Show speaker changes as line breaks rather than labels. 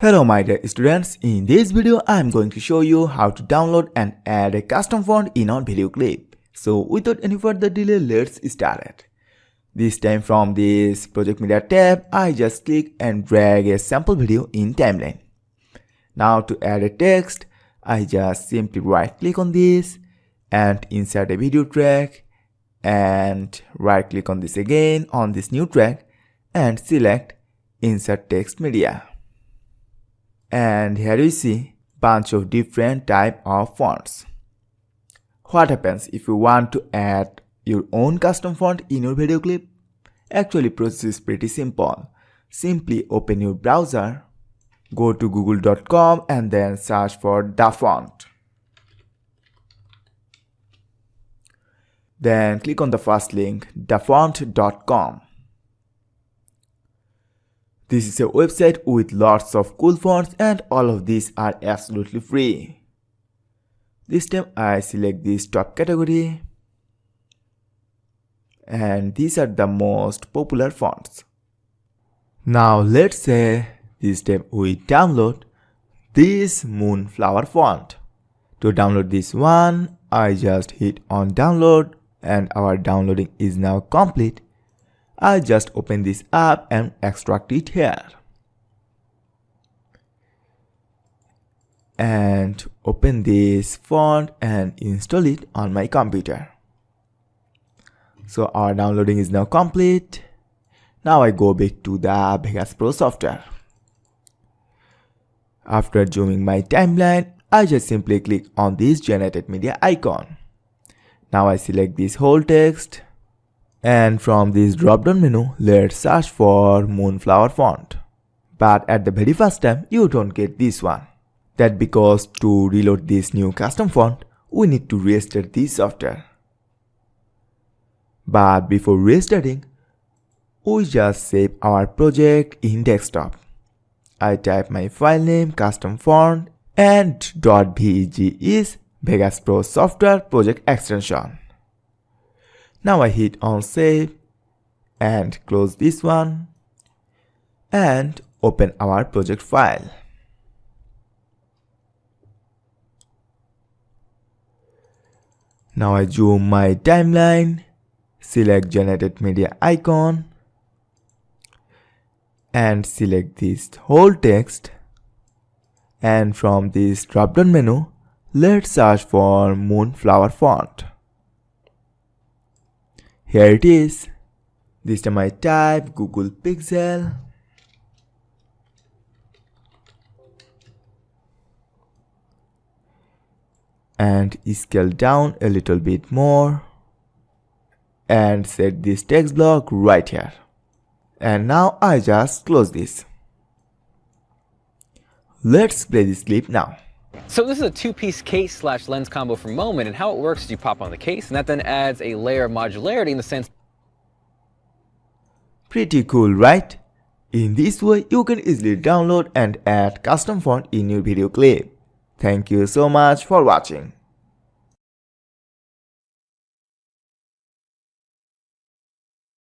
Hello my dear students, in this video I am going to show you how to download and add a custom font in our video clip. So without any further delay, let's start it. This time from this project media tab, I just click and drag a sample video in timeline. Now to add a text, I just simply right click on this and insert a video track and right click on this again on this new track and select insert text media. And here you see bunch of different type of fonts. What happens if you want to add your own custom font in your video clip? Actually, process is pretty simple. Simply open your browser, go to google.com and then search for Dafont. Then click on the first link, dafont.com. This is a website with lots of cool fonts and all of these are absolutely free. This time I select this top category and these are the most popular fonts. Now let's say this time we download this Moonflower font. To download this one, I just hit on download and our downloading is now complete. I just open this app and extract it here. And open this font and install it on my computer. So our downloading is now complete. Now I go back to the Vegas Pro software. After zooming my timeline, I just simply click on this generated media icon. Now I select this whole text. And from this drop down menu, let's search for Moonflower font. But at the very first time, you don't get this one. That's because to reload this new custom font, we need to restart this software. But before restarting, we just save our project in desktop. I type my file name, custom font, and .veg is Vegas Pro software project extension. Now I hit on save and close this one and open our project file. Now I zoom my timeline, select generated media icon and select this whole text, and from this drop down menu, let's search for Moonflower font. Here it is. This time I type Google Pixel and scale down a little bit more and set this text block right here. And now I just close this. Let's play this clip now.
So this is a two-piece case / lens combo from Moment, and how it works is you pop on the case and that then adds a layer of modularity in the sense.
Pretty cool, right? In this way, you can easily download and add custom font in your video clip. Thank you so much for watching.